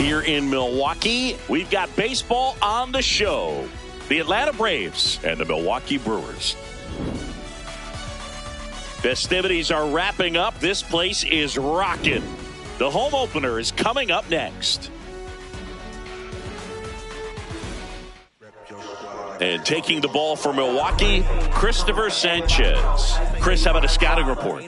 here in Milwaukee. We've got baseball on the show. The Atlanta Braves and the Milwaukee Brewers. Festivities are wrapping up. This place is rocking. The home opener is coming up next. And taking the ball for Milwaukee, Christopher Sanchez. Chris, how about a scouting report?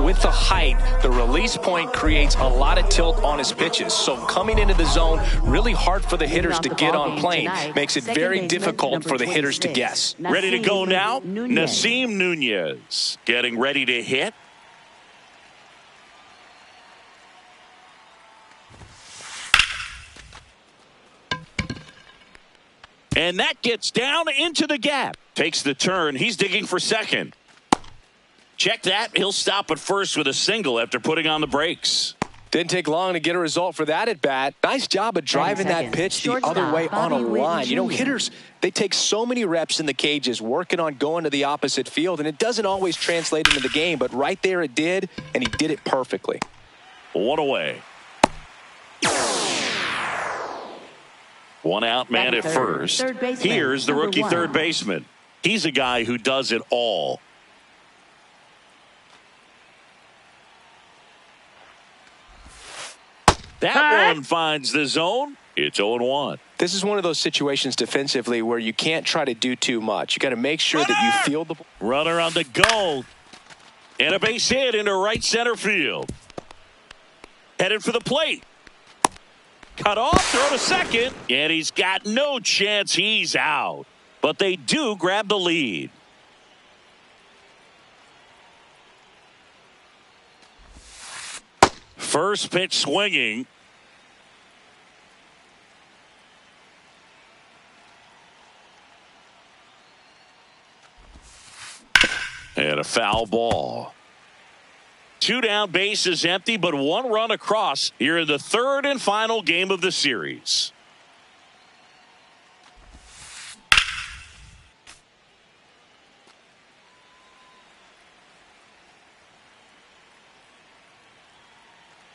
With the height, the release point creates a lot of tilt on his pitches. So coming into the zone, really hard for the hitters to get on plane. Makes it very difficult for the hitters to guess. Ready to go now? Nasim Nunez getting ready to hit. And that gets down into the gap. Takes the turn. He's digging for second. Check that. He'll stop at first with a single after putting on the brakes. Didn't take long to get a result for that at bat. Nice job of driving that pitch the other way on a line. You know, hitters, they take so many reps in the cages working on going to the opposite field, and it doesn't always translate into the game, but right there it did, and he did it perfectly. One away. One out, man at first. Here's the rookie third baseman. He's a guy who does it all. That one finds the zone. It's 0-1. This is one of those situations defensively where you can't try to do too much. You got to make sure that you field the runner on the go. And a base hit into right center field. Headed for the plate. Cut off, throw to second, and he's got no chance. He's out. But they do grab the lead. First pitch swinging. And a foul ball. Two down, base is empty, but one run across here in the third and final game of the series.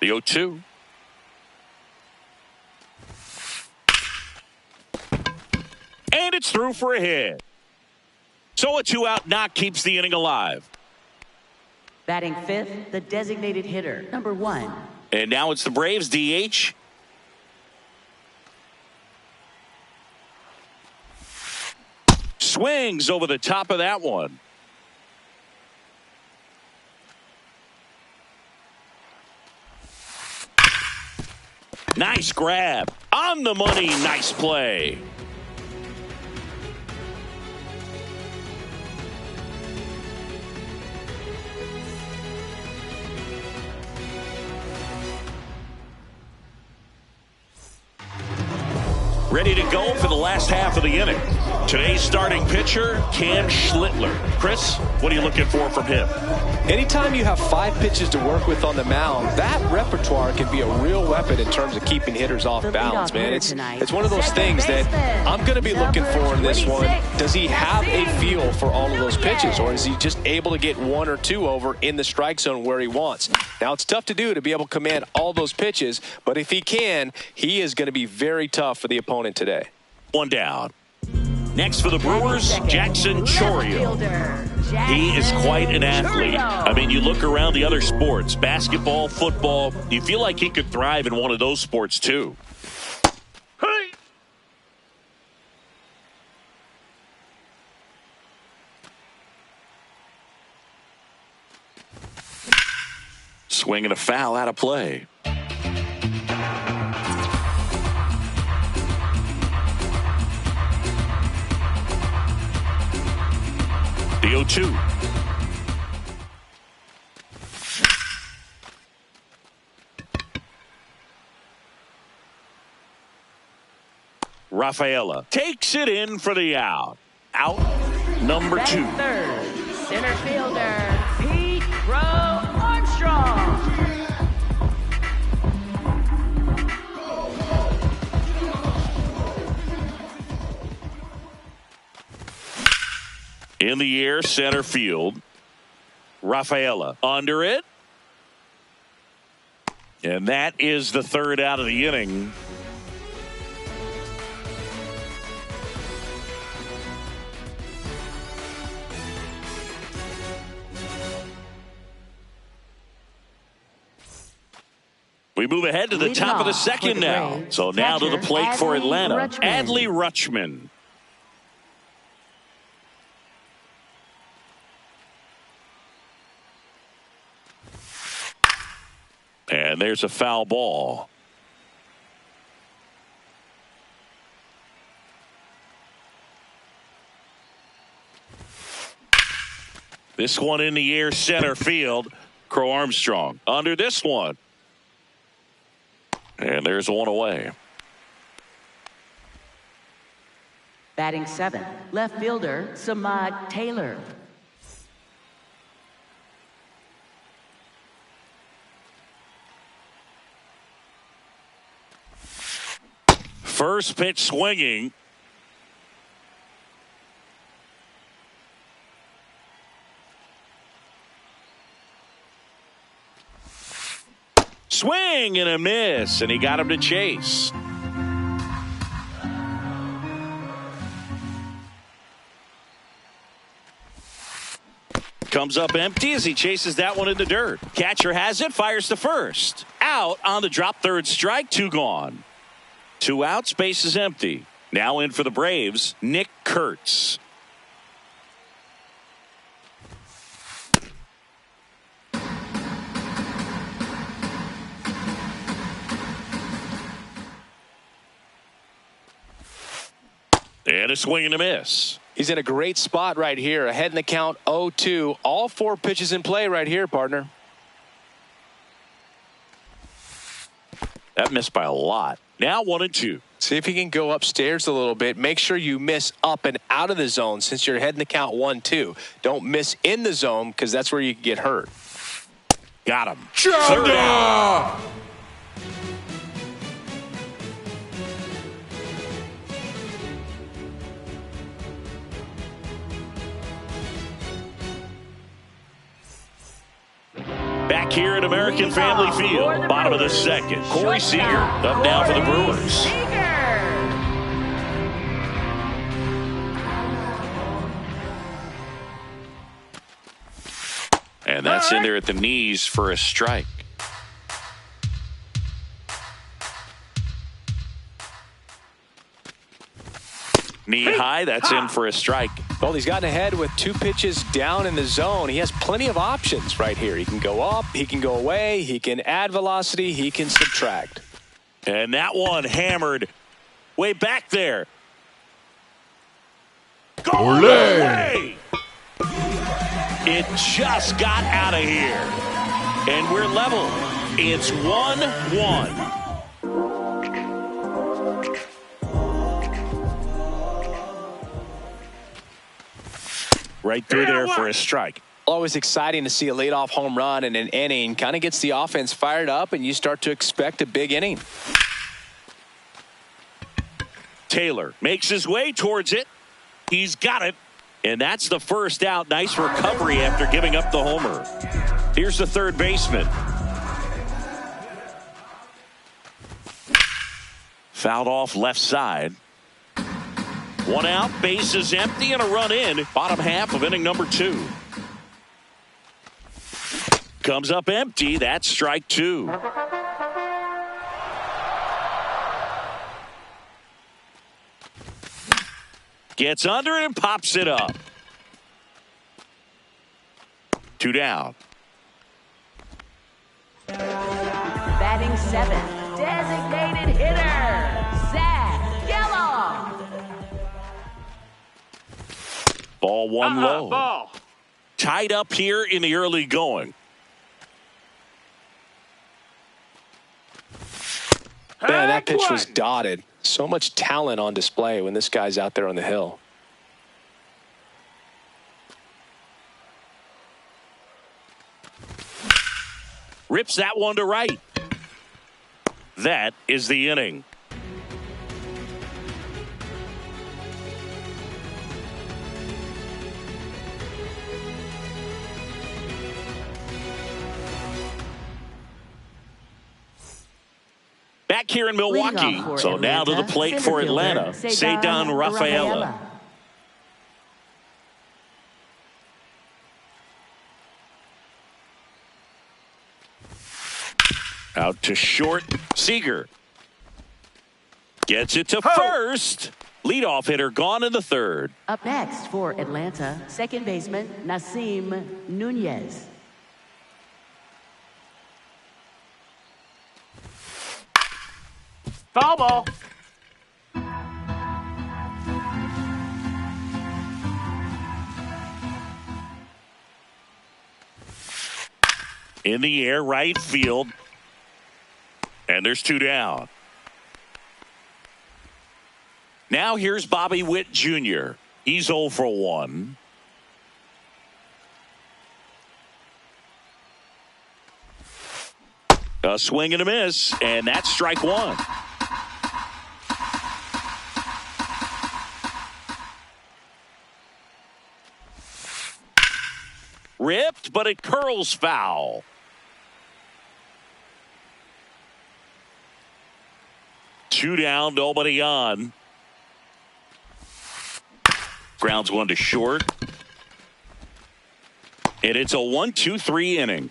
The 0-2. And it's through for a hit. So a two-out knock keeps the inning alive. Batting fifth, the designated hitter, number 1. And now it's the Braves DH. Swings over the top of that one. Nice grab. On the money. Nice play. Ready to go for the last half of the inning. Today's starting pitcher, Cam Schlittler. Chris, what are you looking for from him? Anytime you have 5 pitches to work with on the mound, that repertoire can be a real weapon in terms of keeping hitters off balance, man. It's one of those things that I'm going to be looking for in this one. Does he have a feel for all of those pitches, or is he just able to get 1 or 2 over in the strike zone where he wants? Now, it's tough to do to be able to command all those pitches, but if he can, he is going to be very tough for the opponent today. One down. Next for the Brewers, Jackson Chourio. He is quite an athlete. I mean, you look around the other sports, basketball, football, you feel like he could thrive in one of those sports too. Hey! Swing and a foul out of play. The 0-2. Rafaela takes it in for the out. Out number 2. Third, center fielder, Pete Armstrong. In the air, center field. Rafaela under it. And that is the third out of the inning. We move ahead to the top of the second now. So now to the plate for Atlanta, Adley Rutschman. And there's a foul ball. This one in the air, center field. Crow Armstrong under this one. And there's one away. Batting 7th, left fielder Samad Taylor. First pitch swinging. Swing and a miss, and he got him to chase. Comes up empty as he chases that one in the dirt. Catcher has it, fires to first. Out on the drop, third strike, 2 gone. 2 outs, base is empty. Now in for the Braves, Nick Kurtz. And a swing and a miss. He's in a great spot right here. Ahead in the count, 0-2. All 4 pitches in play right here, partner. That missed by a lot. Now 1-2. See if he can go upstairs a little bit. Make sure you miss up and out of the zone since you're heading the count 1-2. Don't miss in the zone because that's where you can get hurt. Got him. Third out. Back here at American Family Field, bottom of the second. Corey Seager up now for the Brewers. And that's in there at the knees for a strike. Knee high, that's in for a strike. Well, he's gotten ahead with 2 pitches down in the zone. He has plenty of options right here. He can go up, he can go away, he can add velocity, he can subtract. And that one hammered way back there. Go away! It just got out of here. And we're level. It's 1-1. Right through there for a strike. Always exciting to see a leadoff home run in an inning. Kind of gets the offense fired up, and you start to expect a big inning. Taylor makes his way towards it. He's got it. And that's the first out. Nice recovery after giving up the homer. Here's the third baseman. Fouled off left side. 1 out, base is empty, and a run in. Bottom half of inning number 2. Comes up empty. That's strike 2. Gets under it and pops it up. 2 down. Batting 7th, designated hitter, Zach Gallo. Ball 1 low. Ball. Tied up here in the early going. Man, that pitch was dotted. So much talent on display when this guy's out there on the hill. Rips that one to right. That is the inning. Back here in Milwaukee. So now to the plate for Atlanta, Ceddanne Rafaela. Out to short. Seager gets it to first. Leadoff hitter gone in the third. Up next for Atlanta, second baseman Nasim Nunez. Foul ball. In the air, right field. And there's 2 down. Now here's Bobby Witt Jr. He's 0 for 1. A swing and a miss, and that's strike 1. Ripped, but it curls foul. Two down, nobody on. Grounds one to short. And it's a 1-2-3 inning.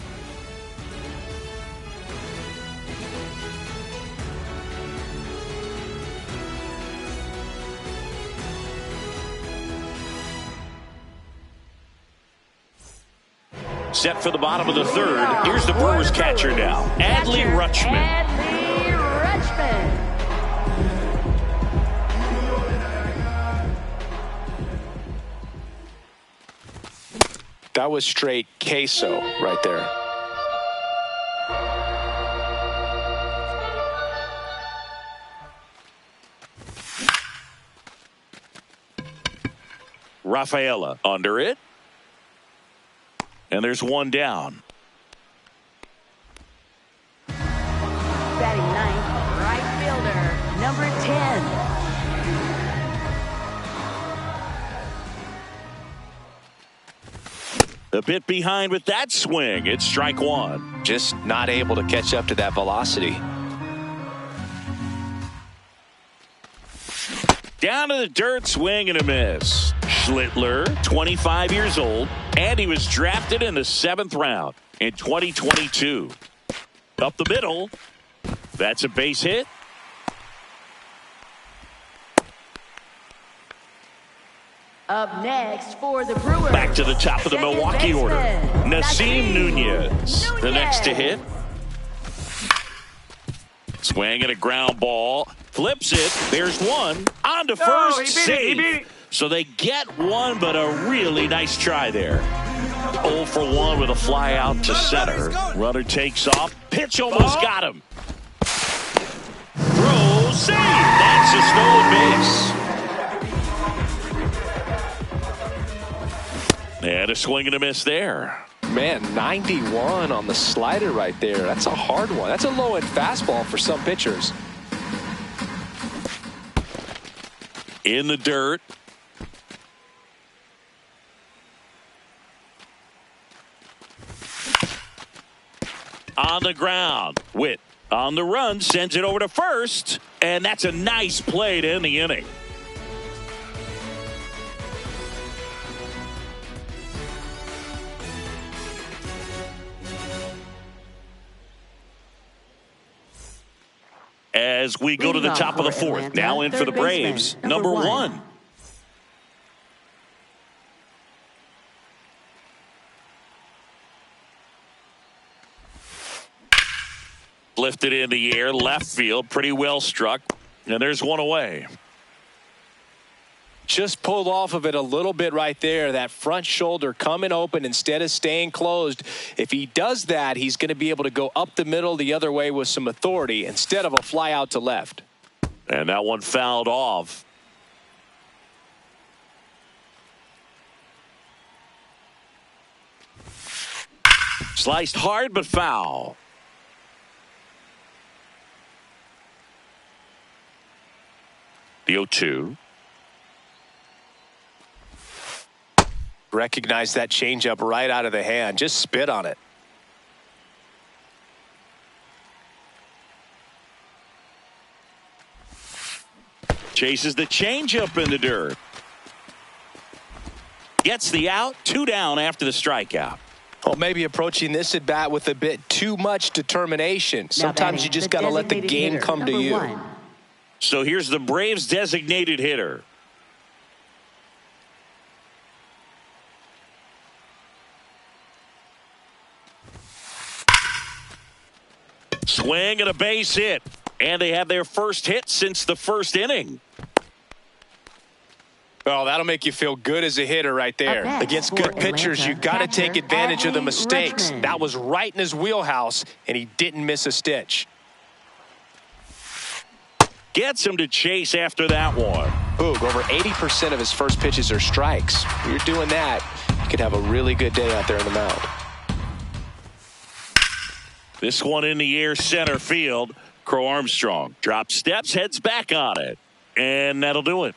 Set for the bottom of the third. Here's the Brewers catcher now, Adley Rutschman. Adley Rutschman. That was straight queso right there. Rafaela under it. And there's one down. Batting ninth, right fielder, number 10. A bit behind with that swing. It's strike one. Just not able to catch up to that velocity. Down to the dirt, swing and a miss. Schlittler, 25 years old, and he was drafted in the 7th round in 2022. Up the middle. That's a base hit. Up next for the Brewers. Back to the top of the second Milwaukee baseman, order. Nasim Nunez. The next to hit. Swing and a ground ball. Flips it. There's one. On to first. He beat it. So they get one, but a really nice try there. 0 for 1 with a fly out to center. Runner takes off. Pitch almost got him. Throw, save. That's a stolen base. And a swing and a miss there. Man, 91 on the slider right there. That's a hard one. That's a low-end fastball for some pitchers. In the dirt. On the ground. Witt on the run, sends it over to first. And that's a nice play to end the inning. As we go to the top of the 4th. Now in for the Braves, number 1. Lifted in the air, left field, pretty well struck. And there's one away. Just pulled off of it a little bit right there. That front shoulder coming open instead of staying closed. If he does that, he's going to be able to go up the middle the other way with some authority instead of a fly out to left. And that one fouled off. Sliced hard but foul. The 0-2. Recognize that changeup right out of the hand. Just spit on it. Chases the changeup in the dirt. Gets the out. 2 down after the strikeout. Well, maybe approaching this at bat with a bit too much determination. Sometimes you just got to let the game come to you. So here's the Braves' designated hitter. Swing and a base hit. And they have their first hit since the first inning. Well, that'll make you feel good as a hitter right there. Against good pitchers, you got to take advantage of the mistakes. That was right in his wheelhouse, and he didn't miss a stitch. Gets him to chase after that one. Boog, over 80% of his first pitches are strikes. If you're doing that, you could have a really good day out there in the mound. This one in the air center field. Crow Armstrong drops steps, heads back on it. And that'll do it.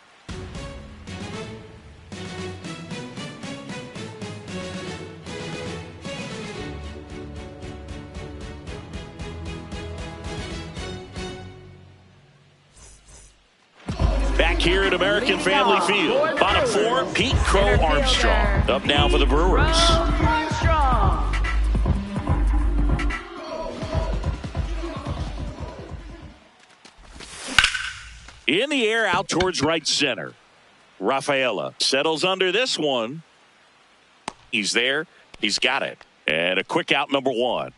Back here at American Family Field. Bottom four, Pete Crow Armstrong. Up now for the Brewers. In the air, out towards right center. Rafaela settles under this one. He's there. He's got it. And a quick out, number one.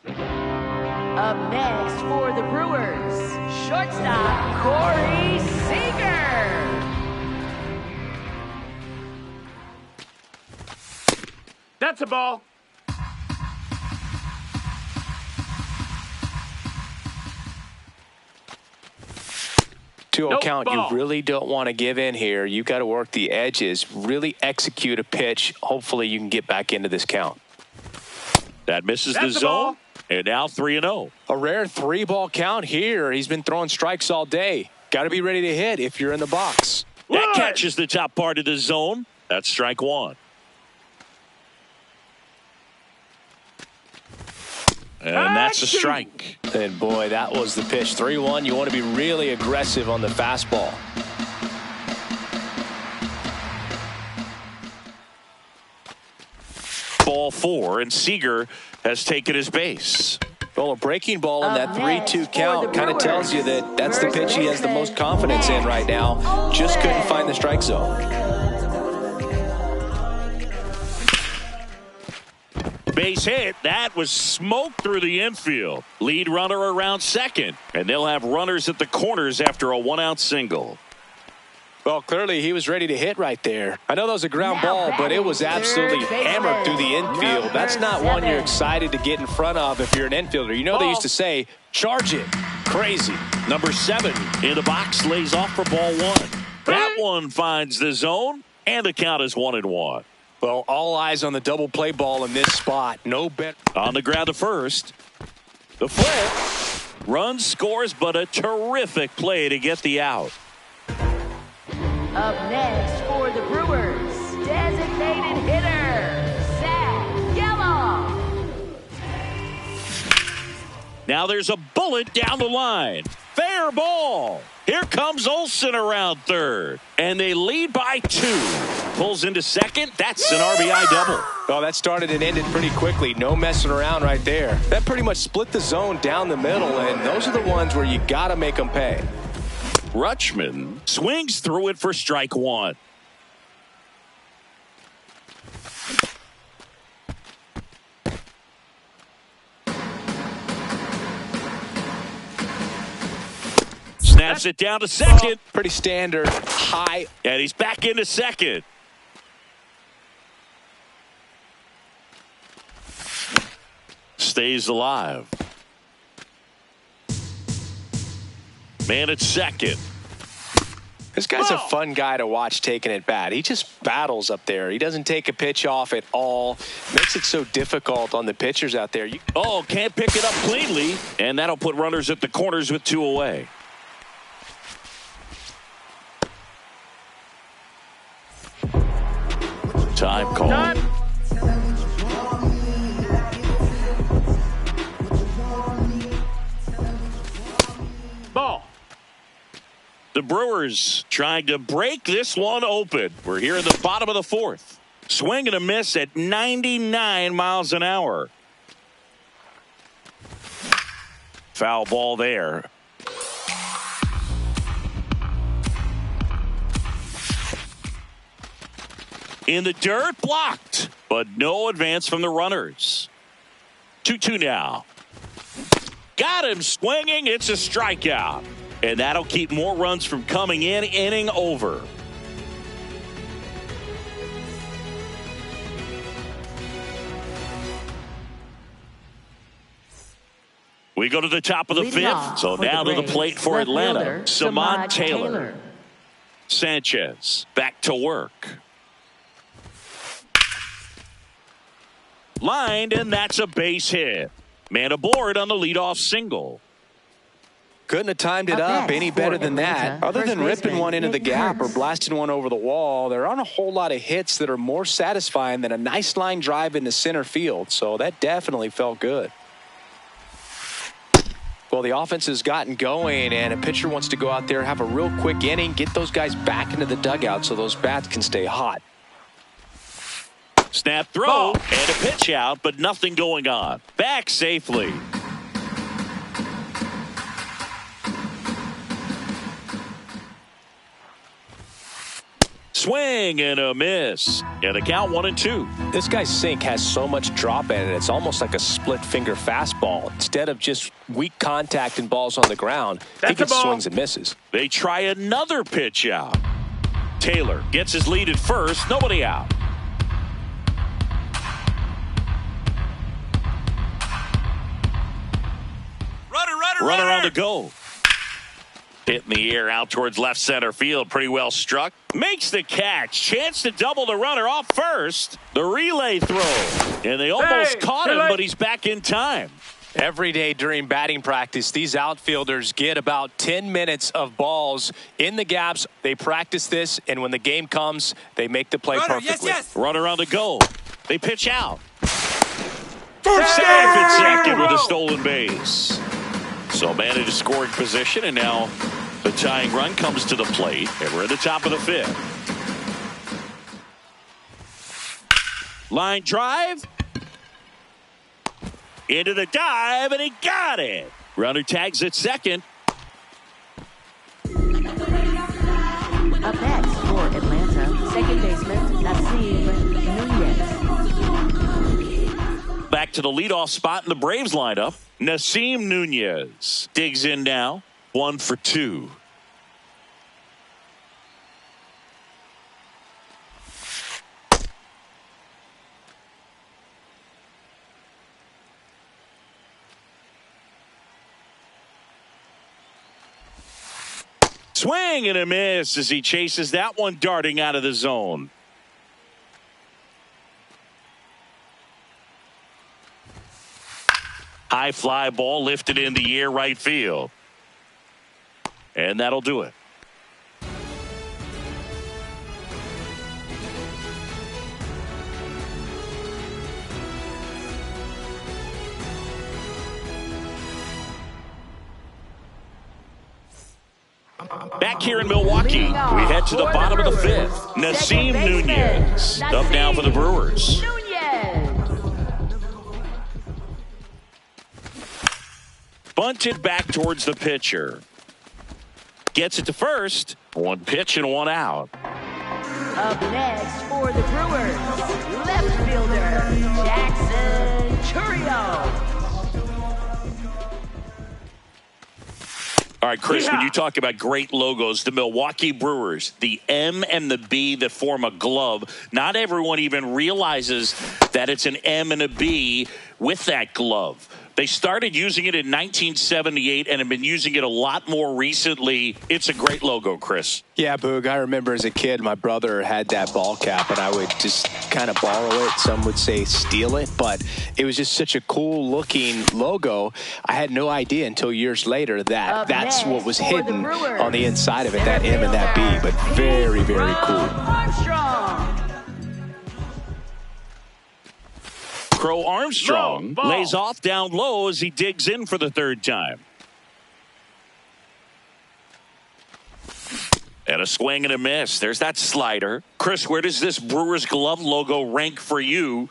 Up next for the Brewers, shortstop Corey Seager. That's a ball. 2-0 count. You really don't want to give in here. You got to work the edges, really execute a pitch. Hopefully you can get back into this count. That misses the zone. And now 3-0. A rare 3-ball count here. He's been throwing strikes all day. Got to be ready to hit if you're in the box. That catches the top part of the zone. That's strike one. And that's a strike. And boy, that was the pitch. 3-1. You want to be really aggressive on the fastball. Ball four, and Seager has taken his base. Well, a breaking ball in that 3-2 count kind of tells you that that's the pitch he has the most confidence in right now. Just couldn't find the strike zone. Base hit. That was smoked through the infield. Lead runner around second. And they'll have runners at the corners after a one-out single. Well, clearly he was ready to hit right there. I know that was a ground ball, but it was absolutely hammered through the infield. That's not one you're excited to get in front of if you're an infielder. You know they used to say, charge it. Crazy. Number 7 in the box lays off for ball one. That one finds the zone, and the count is 1-1. Well, all eyes on the double play ball in this spot. No bet. On the ground to first. The flip. Run scores, but a terrific play to get the out. Up next for the Brewers, designated hitter, Zach Gallo. Now there's a bullet down the line. Fair ball. Here comes Olsen around third. And they lead by 2. Pulls into second. That's an RBI double. Oh, that started and ended pretty quickly. No messing around right there. That pretty much split the zone down the middle, and those are the ones where you got to make them pay. Rutschman swings through it for strike one. Snaps it down to second. Pretty standard. High. And he's back into second. Stays alive. Man at second. This guy's a fun guy to watch taking it bat. He just battles up there. He doesn't take a pitch off at all. Makes it so difficult on the pitchers out there. Can't pick it up cleanly. And that'll put runners at the corners with 2 away. Time call. Ball. The Brewers trying to break this one open. We're here in the bottom of the 4th. Swing and a miss at 99 miles an hour. Foul ball there. In the dirt, blocked, but no advance from the runners. 2-2 now. Got him swinging. It's a strikeout. And that'll keep more runs from coming in. Inning over. We go to the top of the fifth. So now to the plate for Atlanta. Samad Taylor. Sanchez back to work. Lined, and that's a base hit. Man aboard on the leadoff single. Couldn't have timed it up any better than that. Other than ripping one into the gap or blasting one over the wall, there aren't a whole lot of hits that are more satisfying than a nice line drive into center field. So that definitely felt good. Well, the offense has gotten going, and a pitcher wants to go out there, have a real quick inning, get those guys back into the dugout so those bats can stay hot. Snap throw and a pitch out, but nothing going on. Back safely. Swing and a miss. And the count 1-2. This guy's sink has so much drop in it. It's almost like a split finger fastball. Instead of just weak contact and balls on the ground, he gets swings and misses. They try another pitch out. Taylor gets his lead at first. Nobody out. Runner on the go. Hit in the air out towards left center field. Pretty well struck. Makes the catch. Chance to double the runner off first. The relay throw. And they almost caught him, but he's back in time. Every day during batting practice, these outfielders get about 10 minutes of balls in the gaps. They practice this, and when the game comes, they make the play perfectly. Runner on the go. They pitch out. Safe at second with a stolen base. So man in scoring position, and now the tying run comes to the plate, and we're at the top of the fifth. Line drive. Into the dive, and he got it. Runner tags at second. Up next for Atlanta, second baseman Nasim Nunez. Back to the leadoff spot in the Braves lineup. Nasim Nunez digs in now. 1 for 2. Swing and a miss as he chases that one darting out of the zone. High fly ball lifted in the air right field. And that'll do it. Back here in Milwaukee, we head to the bottom of the fifth. Nasim Nunez up now for the Brewers. Bunted back towards the pitcher. Gets it to first. 1 pitch and 1 out. Up next for the Brewers, left fielder Jackson Chourio. All right, Chris, when you talk about great logos, the Milwaukee Brewers, the M and the B that form a glove, not everyone even realizes that it's an M and a B with that glove. They started using it in 1978 and have been using it a lot more recently. It's a great logo, Chris. Yeah, Boog, I remember as a kid, my brother had that ball cap, and I would just kind of borrow it. Some would say steal it, but it was just such a cool-looking logo. I had no idea until years later that that's what was hidden on the inside of it, that M and that B, but very, very cool. Crow Armstrong lays off down low as he digs in for the third time. And a swing and a miss. There's that slider. Chris, where does this Brewers glove logo rank for you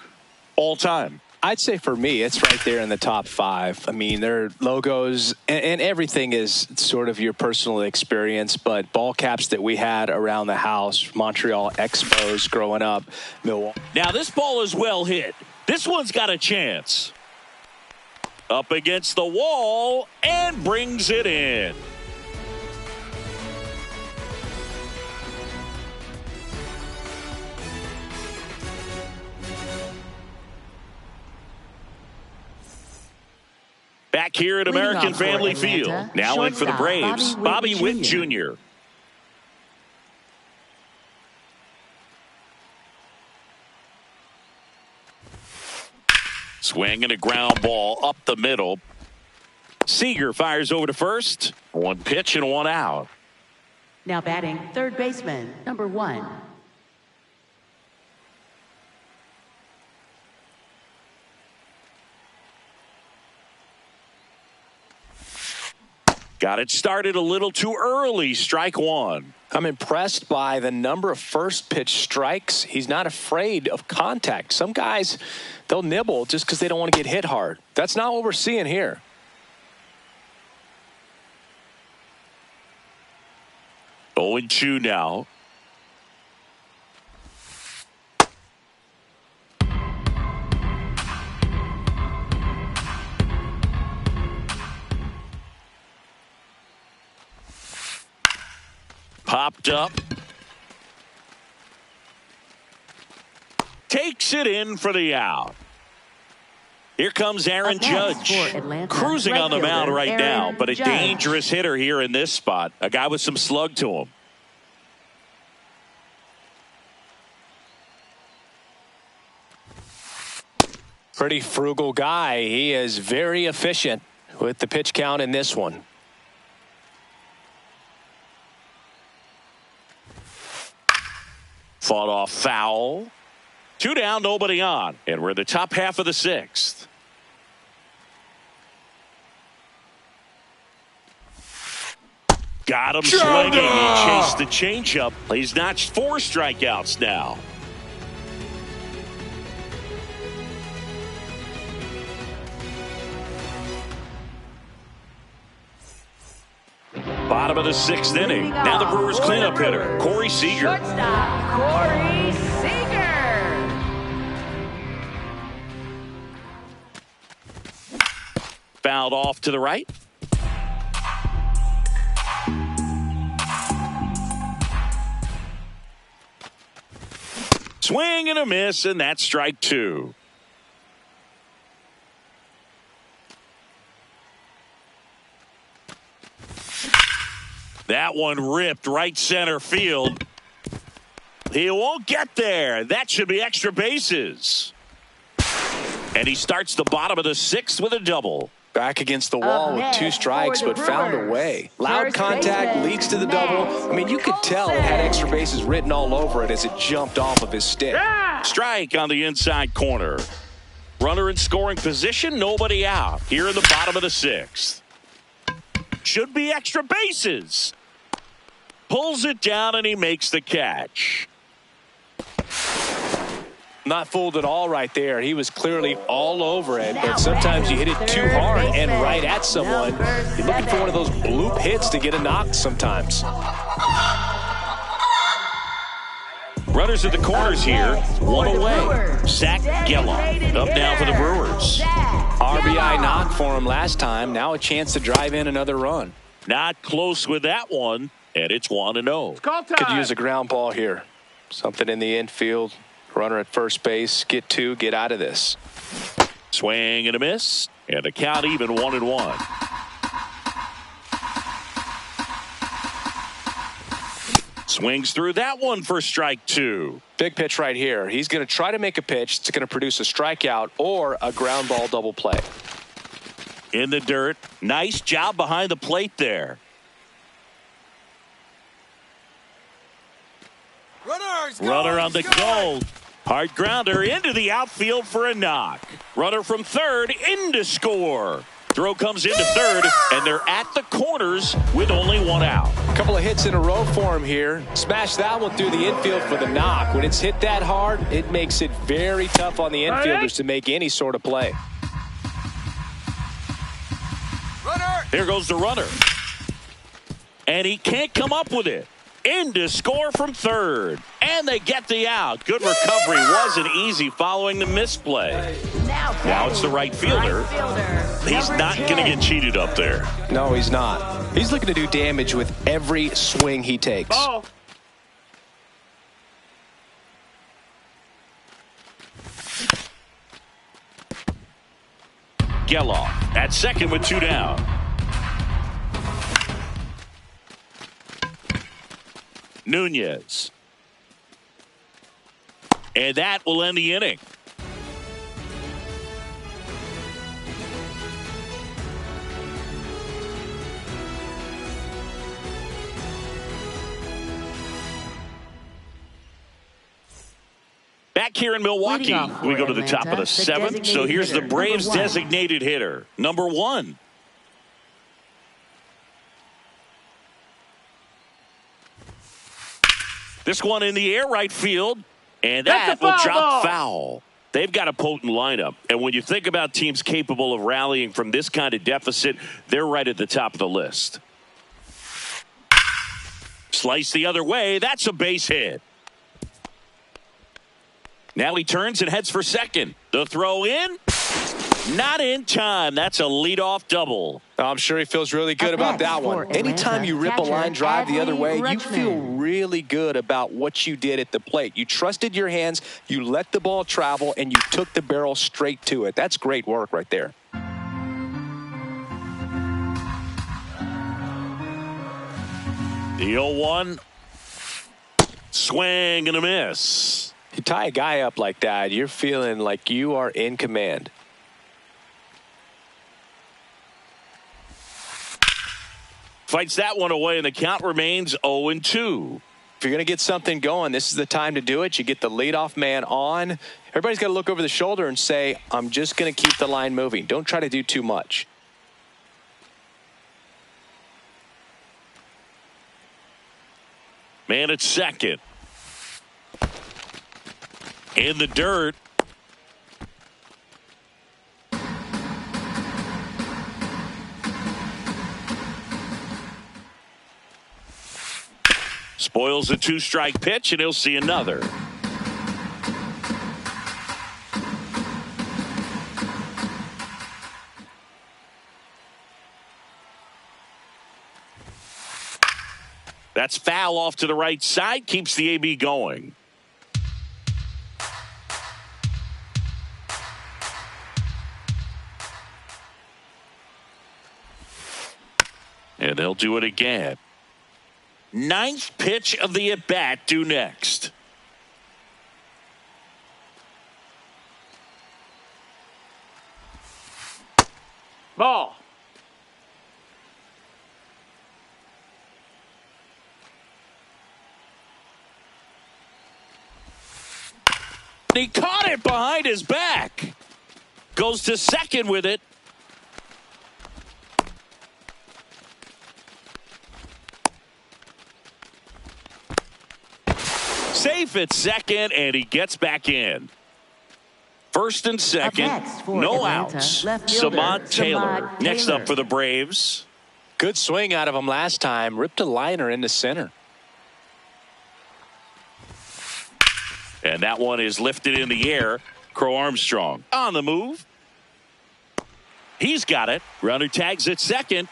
all time? I'd say for me, it's right there in the top 5. I mean, their logos and everything is sort of your personal experience, but ball caps that we had around the house, Montreal Expos growing up, Milwaukee. Now this ball is well hit. This one's got a chance. Up against the wall and brings it in. Back here at American Family Field. Now in for the Braves, Bobby Witt Jr. Swing and a ground ball up the middle. Seager fires over to first. 1 pitch and 1 out. Now batting, third baseman, number 1. Got it started a little too early. Strike 1. I'm impressed by the number of first pitch strikes. He's not afraid of contact. Some guys, they'll nibble just because they don't want to get hit hard. That's not what we're seeing here. Oh, and 2 now. Popped up. Takes it in for the out. Here comes Aaron Judge. Cruising on the mound right now, but a dangerous hitter here in this spot. A guy with some slug to him. Pretty frugal guy. He is very efficient with the pitch count in this one. Fought off foul. 2 down, nobody on. And we're in the top half of the 6th. Got him swinging. He chased the changeup. He's notched 4 strikeouts now. Bottom of the 6th inning. Now the Brewers cleanup hitter, Corey Seager. Shortstop, Corey Seager. Fouled off to the right. Swing and a miss, and that's strike 2. That one ripped right center field. He won't get there. That should be extra bases. And he starts the bottom of the 6th with a double. Back against the wall with 2 strikes, but found a way. Loud contact leads to the double. I mean, you could tell it had extra bases written all over it as it jumped off of his stick. Strike on the inside corner. Runner in scoring position, nobody out. Here in the bottom of the 6th. Should be extra bases. Pulls it down and he makes the catch. Not fooled at all right there. He was clearly all over it, but sometimes you hit it too hard and right at someone. You're looking for one of those bloop hits to get a knock sometimes. Runners at the corners here. 1 away. Zach Gallo up now for the Brewers. RBI knock for him last time. Now a chance to drive in another run. Not close with that one, and it's 1-0. Could use a ground ball here. Something in the infield. Runner at first base. Get 2. Get out of this. Swing and a miss, and the count even 1-1. Swings through that one for strike 2. Big pitch right here. He's going to try to make a pitch that's going to produce a strikeout or a ground ball double play. In the dirt. Nice job behind the plate there. Runner on the go. Hard grounder into the outfield for a knock. Runner from third in to score. Throw comes into third, and they're at the corners with only 1 out. Couple of hits in a row for him here. Smash that one through the infield for the knock. When it's hit that hard, it makes it very tough on the infielders to make any sort of play. Runner. Here goes the runner. And he can't come up with it. In to score from third. And they get the out. Good recovery. Wasn't easy following the misplay. Now it's the right fielder. He's not going to get cheated up there. No, he's not. He's looking to do damage with every swing he takes. Ball. Geloff at second with 2 down. Nunez. And that will end the inning. Back here in Milwaukee, we go to the top of the 7th. So here's the Braves' designated hitter, number 1. This one in the air right field, and that will drop foul. They've got a potent lineup, and when you think about teams capable of rallying from this kind of deficit, they're right at the top of the list. Slice the other way. That's a base hit. Now he turns and heads for second. The throw in. Not in time. That's a leadoff double. I'm sure he feels really good about that one. Anytime you rip a line drive the other way, you feel really good about what you did at the plate. You trusted your hands, you let the ball travel, and you took the barrel straight to it. That's great work right there. The 0-1. Swing and a miss. You tie a guy up like that, you're feeling like you are in command. Fights that one away, and the count remains 0-2. If you're going to get something going, this is the time to do it. You get the leadoff man on. Everybody's got to look over the shoulder and say, I'm just going to keep the line moving. Don't try to do too much. Man at second. In the dirt. Spoils a 2-strike pitch, and he'll see another. That's foul off to the right side, keeps the AB going. And they'll do it again. 9th pitch of the at-bat due next. Ball. He caught it behind his back. Goes to second with it. Safe at second, and he gets back in. First and second, no outs. Samad Taylor next up for the Braves. Good swing out of him last time. Ripped a liner into center. And that one is lifted in the air. Crow Armstrong on the move. He's got it. Runner tags at second.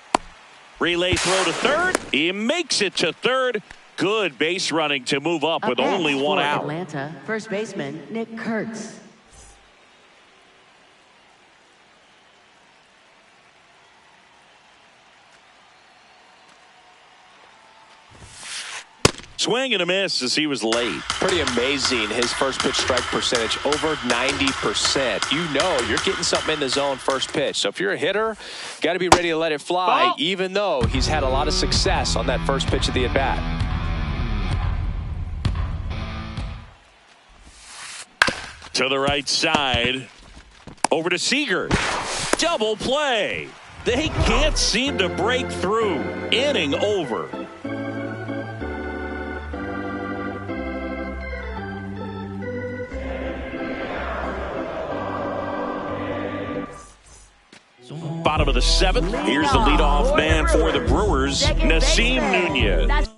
Relay throw to third. He makes it to third. Good base running to move up with only one out. Atlanta, first baseman Nick Kurtz. Swing and a miss as he was late. Pretty amazing, his first pitch strike percentage, over 90%. You know you're getting something in the zone first pitch. So if you're a hitter, got to be ready to let it fly, even though he's had a lot of success on that first pitch of the at-bat. To the right side. Over to Seager. Double play. They can't seem to break through. Inning over. bottom of the 7th. Here's the leadoff man for the Brewers, Nasim Nunez.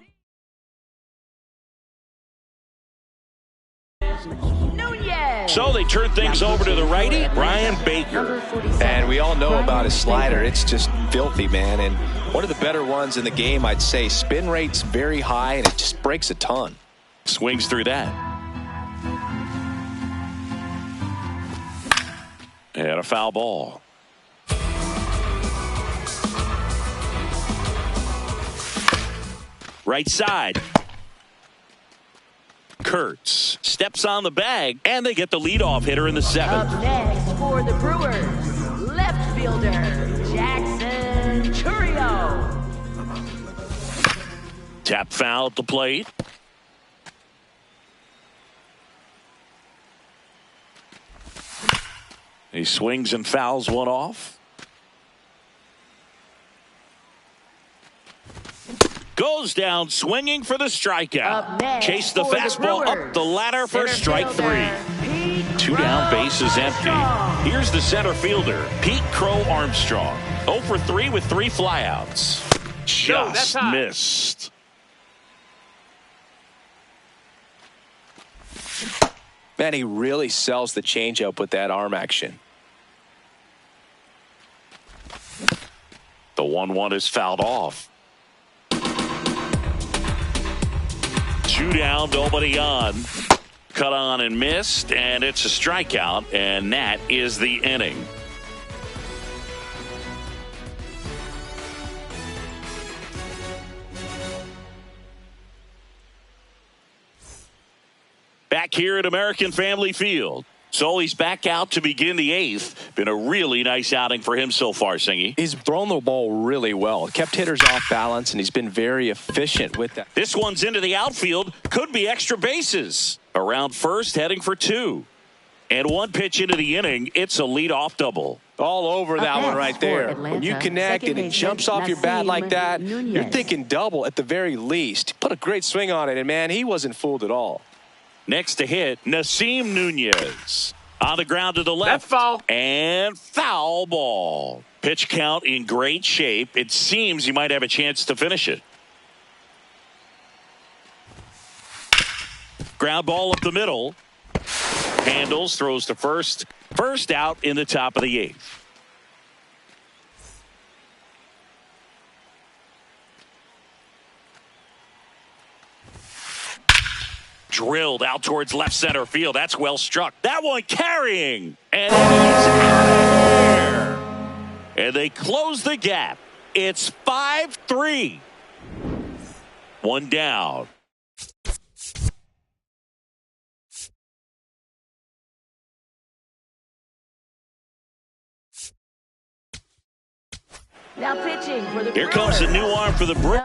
So they turn things over to the righty, Brian Baker. And we all know about his slider. It's just filthy, man. And one of the better ones in the game, I'd say. Spin rate's very high, and it just breaks a ton. Swings through that. And a foul ball. Right side. Kurtz steps on the bag, and they get the leadoff hitter in the 7th. Up next for the Brewers, left fielder, Jackson Chourio. Tap foul at the plate. He swings and fouls one off. Goes down swinging for the strikeout. Chase the fastball up the ladder for strike 3. 2 down, bases empty. Here's the center fielder, Pete Crow Armstrong. 0 for 3 with 3 flyouts. Just missed. Man, he really sells the changeup with that arm action. The 1-1 is fouled off. 2 down, nobody on. Cut on and missed, and it's a strikeout, and that is the inning. Back here at American Family Field. So he's back out to begin the 8th. Been a really nice outing for him so far, Singy. He's thrown the ball really well. Kept hitters off balance, and he's been very efficient with that. This one's into the outfield. Could be extra bases. Around first, heading for 2. And 1 pitch into the inning, it's a leadoff double. All over that one right there. When you connect and it jumps off your bat like that, you're thinking double at the very least. Put a great swing on it, and man, he wasn't fooled at all. Next to hit, Nasim Nunez. On the ground to the left. Foul. And foul ball. Pitch count in great shape. It seems he might have a chance to finish it. Ground ball up the middle. Handles, throws to first. First out in the top of the 8th. Drilled out towards left center field. That's well struck. That one carrying. And he's out of here. And they close the gap. It's 5-3. 1 down. Now pitching for the Here comes the new arm for the Brewers.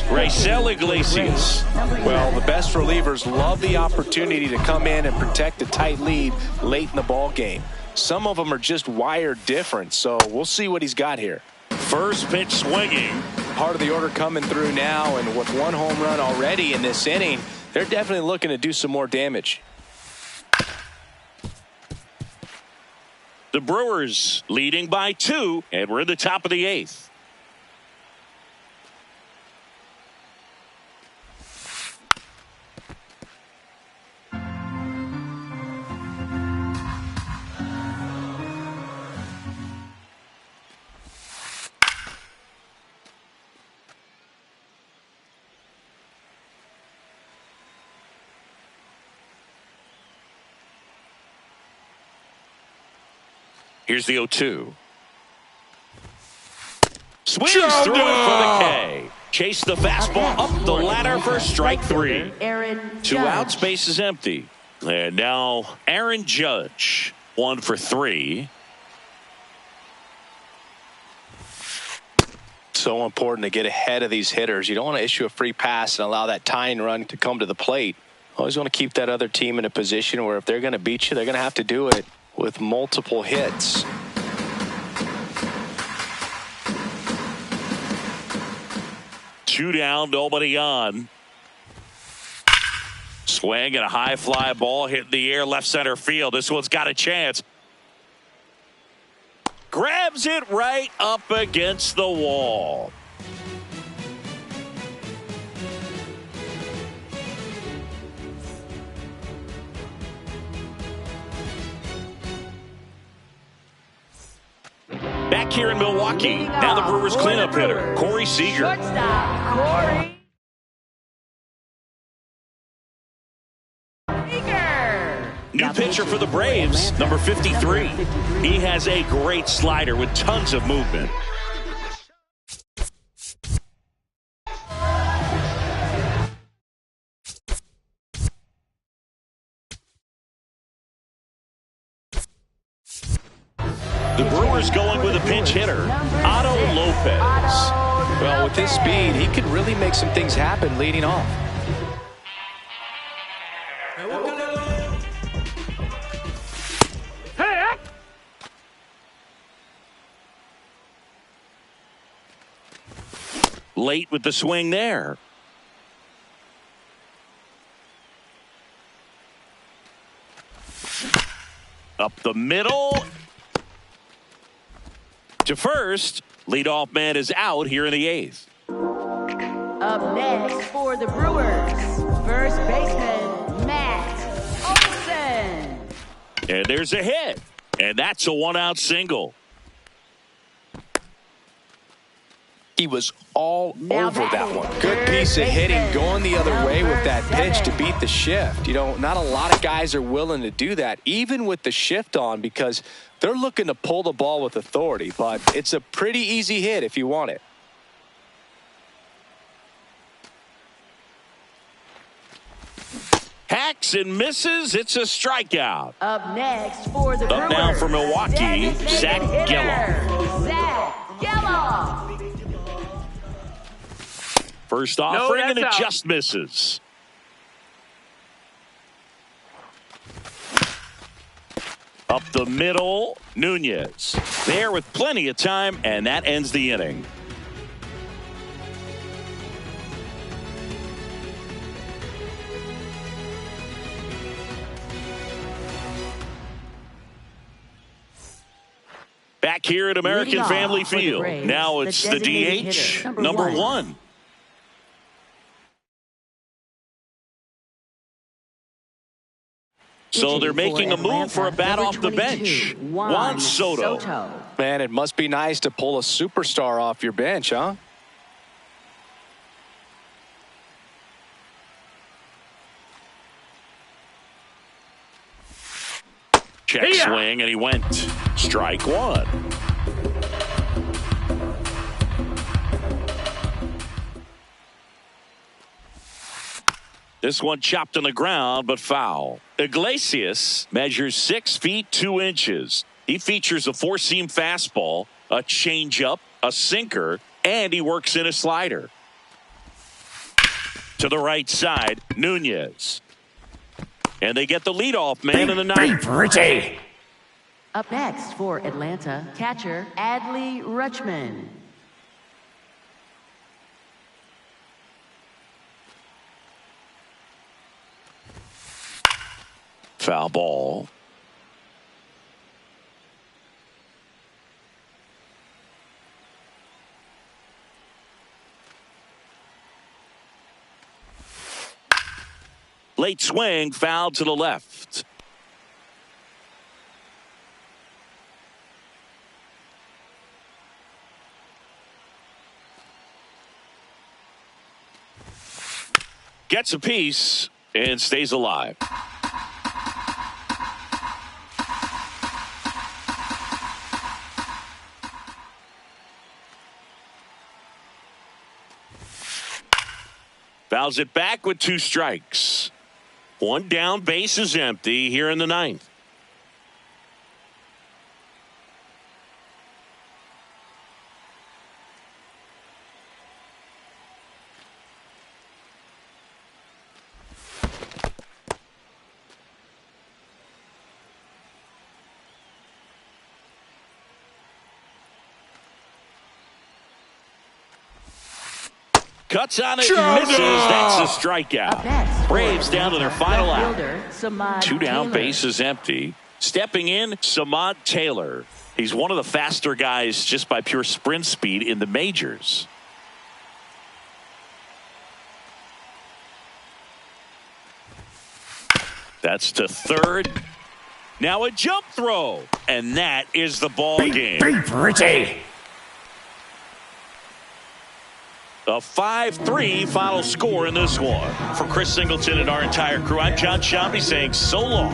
Raisel Iglesias. Well, the best relievers love the opportunity to come in and protect a tight lead late in the ball game. Some of them are just wired different, so we'll see what he's got here. First pitch swinging. Part of the order coming through now, and with 1 home run already in this inning, they're definitely looking to do some more damage. The Brewers leading by 2, and we're in the top of the 8th. Here's the 0-2. Swings through it for the K. Chase the fastball up the ladder for strike 3. 2 outs, base is empty. And now Aaron Judge, 1 for 3. So important to get ahead of these hitters. You don't want to issue a free pass and allow that tying run to come to the plate. Always want to keep that other team in a position where if they're going to beat you, they're going to have to do it with multiple hits. Two down, nobody on. Swing and a high fly ball hitting the air left center field. This one's got a chance. grabs it right up against the wall. Back here in Milwaukee, now the Brewers cleanup hitter, Corey Seager. Shortstop, Corey Seager. New pitcher for the Braves, number 53. He has a great slider with tons of movement. The Brewers going with a pinch hitter, Otto Lopez. Well, with his speed, he could really make some things happen leading off. Late with the swing there. Up the middle. To first, leadoff man is out here in the 8th. Up next for the Brewers, first baseman, Matt Olson. And there's a hit. And that's a one-out single. He was all Now over that batting, one. Good third piece of hitting, baseman, going the other way with that pitch to number beat the shift. You know, not a lot of guys are willing to do that, even with the shift on, because they're looking to pull the ball with authority. But it's a pretty easy hit if you want it. Hacks and misses. It's a strikeout. Up next for the Brewers. Up now for Milwaukee, designated Zach hitter, Geloff. Zach Geloff. First offering and it that's out. just misses. Up the middle, Nunez. There with plenty of time, and that ends the inning. Back here at American Leading off Family for the Field. Braves, Now the it's the designated DH, hitter, number 1. one. So they're making a move for a bat Number off the 22, bench. Juan Juan Soto. Man, it must be nice to pull a superstar off your bench, huh? Check swing, and he went. Strike 1. This one chopped on the ground, but foul. Iglesias measures 6 feet 2 inches. He features a 4-seam fastball, a changeup, a sinker, and he works in a slider. To the right side, Nunez. And they get the leadoff man in the 9th. Up next for Atlanta, catcher Adley Rutschman. Foul ball. Late swing, foul to the left. Gets a piece and stays alive. Fouls it back with 2 strikes. 1 down, base is empty here in the 9th. Cuts on it and misses. That's a strikeout. Braves down to their final out. 2 down, base is empty. Stepping in, Samad Taylor. He's one of the faster guys just by pure sprint speed in the majors. That's to third. Now a jump throw. And that is the ball game. Pretty. A 5-3 final score in this one. For Chris Singleton and our entire crew, I'm John Shambi saying so long.